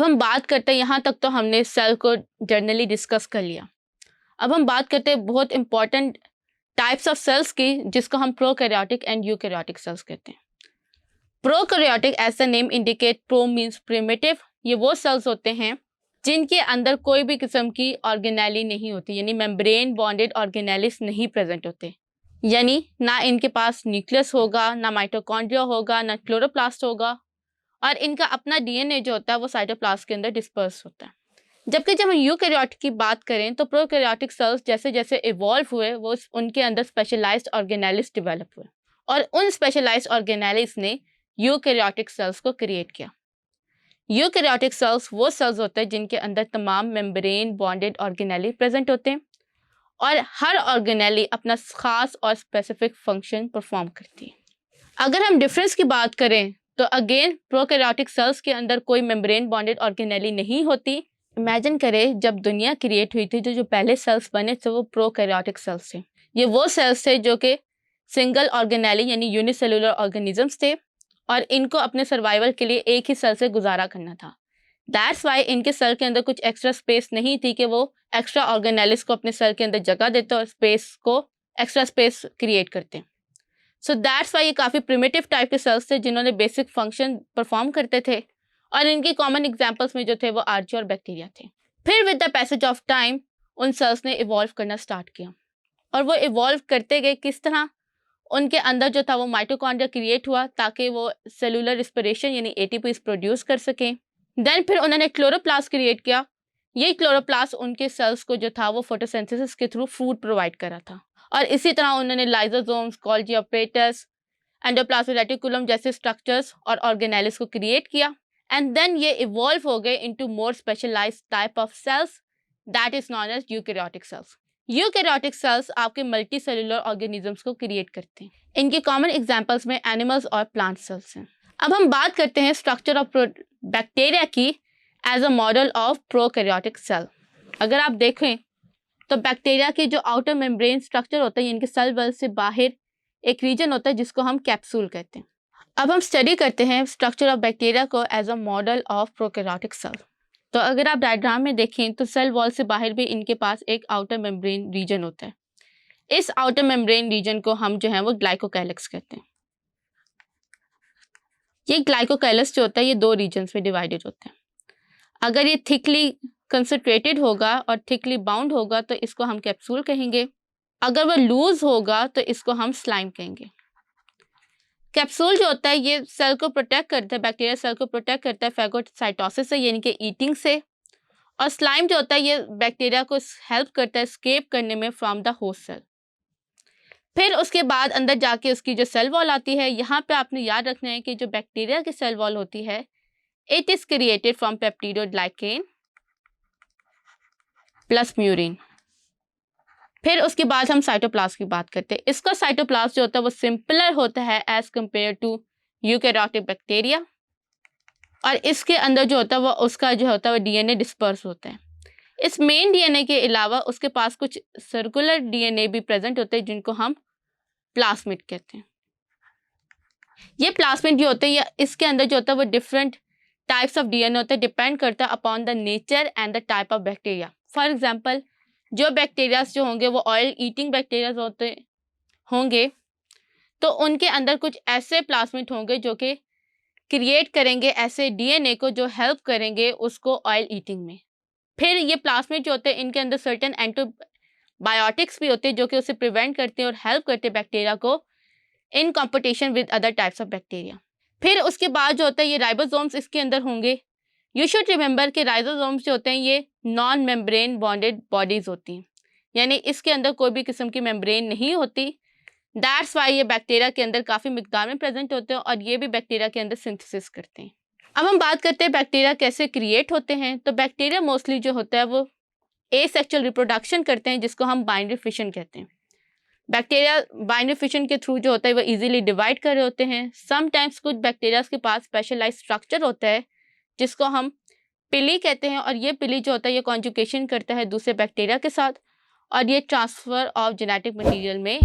अब हम बात करते हैं, यहाँ तक तो हमने सेल को जनरली डिस्कस कर लिया। अब हम बात करते हैं बहुत इंपॉर्टेंट टाइप्स ऑफ सेल्स की, जिसको हम प्रोकैरियोटिक एंड यूकैरियोटिक सेल्स कहते हैं। Prokaryotic as the name indicate, pro means primitive, ये वो सेल्स होते हैं जिनके अंदर कोई भी किस्म की ऑर्गेनेली नहीं होती, यानी मेम्ब्रेन बॉन्डेड ऑर्गेनेलिस नहीं प्रेजेंट होते, यानी ना इनके पास न्यूक्लियस होगा, ना माइटोकॉन्ड्रिया होगा, ना क्लोरोप्लास्ट होगा, और इनका अपना डीएनए जो होता है वो साइटोप्लाज्म के अंदर डिस्पर्स होता है। जबकि जब हम यूकैरियोटिक की बात करें तो प्रोकैरियोटिक सेल्स जैसे जैसे इवॉल्व हुए वो उनके अंदर स्पेशलाइज्ड ऑर्गेनेलिस डेवलप हुए, और उन स्पेशलाइज्ड ऑर्गेनेलिस ने यूकैरियोटिक सेल्स को क्रिएट किया। यूकैरियोटिक सेल्स वो सेल्स होते हैं जिनके अंदर तमाम मेम्ब्रेन बॉन्डेड ऑर्गेनेली प्रेजेंट होते हैं, और हर ऑर्गेनेली अपना खास और स्पेसिफिक फंक्शन परफॉर्म करती है। अगर हम डिफरेंस की बात करें तो अगेन प्रोकैरियोटिक सेल्स के अंदर कोई मेम्ब्रेन बॉन्डेड ऑर्गेनेली नहीं होती। इमेजिन करें जब दुनिया क्रिएट हुई थी तो जो पहले सेल्स बने थे वो प्रोकैरियोटिक सेल्स थे। ये वो सेल्स थे जो कि सिंगल ऑर्गेनेली यानी यूनिसेलुलर ऑर्गेनिजम्स थे, और इनको अपने सर्वाइवल के लिए एक ही सेल से गुजारा करना था। दैट्स वाई इनके सेल के अंदर कुछ एक्स्ट्रा स्पेस नहीं थी कि वो एक्स्ट्रा ऑर्गेनेलिस को अपने सेल के अंदर जगह देते और स्पेस को एक्स्ट्रा स्पेस क्रिएट करते। सो दैट्स वाई ये काफ़ी प्रिमिटिव टाइप के सेल्स थे जिन्होंने बेसिक फंक्शन परफॉर्म करते थे, और इनकी कॉमन एग्जांपल्स में जो थे वो आर्ची और बैक्टीरिया थे। फिर with the passage of time उन सेल्स ने इवॉल्व करना स्टार्ट किया, और वो इवॉल्व करते गए किस तरह, उनके अंदर जो था वो माइटोकॉन्ड्रिया क्रिएट हुआ ताकि वो सेलुलर रिस्पिरेशन यानी एटीपी प्रोड्यूस कर सकें। देन फिर उन्होंने क्लोरोप्लास्ट क्रिएट किया। ये क्लोरोप्लास्ट उनके सेल्स को जो था वो फोटोसिंथेसिस के थ्रू फूड प्रोवाइड कर रहा था, और इसी तरह उन्होंने lysosomes, Golgi apparatus, endoplasmic reticulum जैसे स्ट्रक्चर्स और ऑर्गेनेलिस को क्रिएट किया, एंड देन ये इवॉल्व हो गए into more specialized type of cells that is known as eukaryotic cells. Eukaryotic cells आपके मल्टी सेलुलर ऑर्गेनिजम्स को क्रिएट करते हैं। इनकी कॉमन एग्जांपल्स में एनिमल्स और प्लांट सेल्स हैं। अब हम बात करते हैं स्ट्रक्चर ऑफ बैक्टीरिया की as a model of prokaryotic cell. अगर आप देखें तो बैक्टीरिया की जो आउटर मेम्ब्रेन स्ट्रक्चर होता है, इनके सेल वॉल से बाहर एक रीजन होता है जिसको हम कैप्सूल कहते हैं। अब हम स्टडी करते हैं स्ट्रक्चर ऑफ बैक्टीरिया को as a model of prokaryotic cell. तो अगर आप डायग्राम में देखें तो सेल वॉल से बाहर भी इनके पास एक आउटर मेम्ब्रेन रीजन होता है। इस आउटर मेम्ब्रेन रीजन को हम जो है वो ग्लाइकोकैलिक्स कहते हैं। ये ग्लाइकोकैलिक्स जो होता है ये दो रीजन्स में डिवाइडेड होता है। अगर ये थिकली कंसंट्रेटेड होगा और थिकली बाउंड होगा तो इसको हम कैप्सूल कहेंगे। अगर वो लूज होगा तो इसको हम स्लाइम कहेंगे। कैप्सूल जो होता है ये सेल को प्रोटेक्ट करता है, बैक्टीरिया सेल को प्रोटेक्ट करता है फैगोसाइटोसिस से यानी कि ईटिंग से, और स्लाइम जो होता है ये बैक्टीरिया को हेल्प करता है एस्केप करने में फ्रॉम द होस्ट सेल। फिर उसके बाद अंदर जाके उसकी जो सेल वॉल आती है, यहाँ पे आपने याद रखना है कि जो बैक्टीरिया की सेल वॉल होती है it is created from peptidoglycan plus murein. फिर उसके बाद हम साइटोप्लाज्म की बात करते हैं। इसका साइटोप्लाज्म जो होता है वो सिंपलर होता है as compare to eukaryotic bacteria, और इसके अंदर जो होता है वो उसका जो होता है वो डीएनए डिस्पर्स होता है। इस मेन डीएनए के अलावा उसके पास कुछ सर्कुलर डीएनए भी प्रेजेंट होते हैं जिनको हम प्लास्मिड कहते हैं। ये प्लास्मिड जो होते हैं ये इसके अंदर जो होता है वो डिफरेंट टाइप्स ऑफ डीएनए होते हैं, डिपेंड करता है upon the nature and the type of bacteria. For example जो बैक्टीरियाज जो होंगे वो ऑयल ईटिंग बैक्टीरियाज होंगे तो उनके अंदर कुछ ऐसे प्लास्मिड होंगे जो कि क्रिएट करेंगे ऐसे डीएनए को जो हेल्प करेंगे उसको ऑयल ईटिंग में। फिर ये प्लास्मिड जो होते हैं इनके अंदर सर्टेन एंटीबायोटिक्स भी होते हैं जो कि उसे प्रिवेंट करते हैं और हेल्प करते हैं बैक्टीरिया को इन competition with other types of bacteria. फिर उसके बाद जो होता है ये राइबोसोम्स इसके अंदर होंगे। यू शुड रिमेंबर कि राइबोसोम्स जो होते हैं ये नॉन मेम्ब्रेन बॉन्डेड बॉडीज होती हैं, यानी इसके अंदर कोई भी किस्म की मेम्ब्रेन नहीं होती। दैट्स वाई ये बैक्टीरिया के अंदर काफ़ी मिकदार में प्रेजेंट होते हैं और ये भी बैक्टीरिया के अंदर सिंथेसिस करते हैं। अब हम बात करते हैं बैक्टीरिया कैसे क्रिएट होते हैं। तो बैक्टीरिया मोस्टली जो होता है वो एसेक्सुअल रिप्रोडक्शन करते हैं जिसको हम बाइनरी फिशन कहते हैं। बैक्टीरिया बाइनरी फिशन के थ्रू जो होता है वो इजीली डिवाइड कर रहे होते हैं। समटाइम्स कुछ बैक्टीरिया के पास स्पेशलाइज स्ट्रक्चर होता है जिसको हम पिली कहते हैं, और ये पिली जो होता है ये कॉन्जुगेशन करता है दूसरे बैक्टीरिया के साथ और ये ट्रांसफ़र ऑफ जेनेटिक मटेरियल में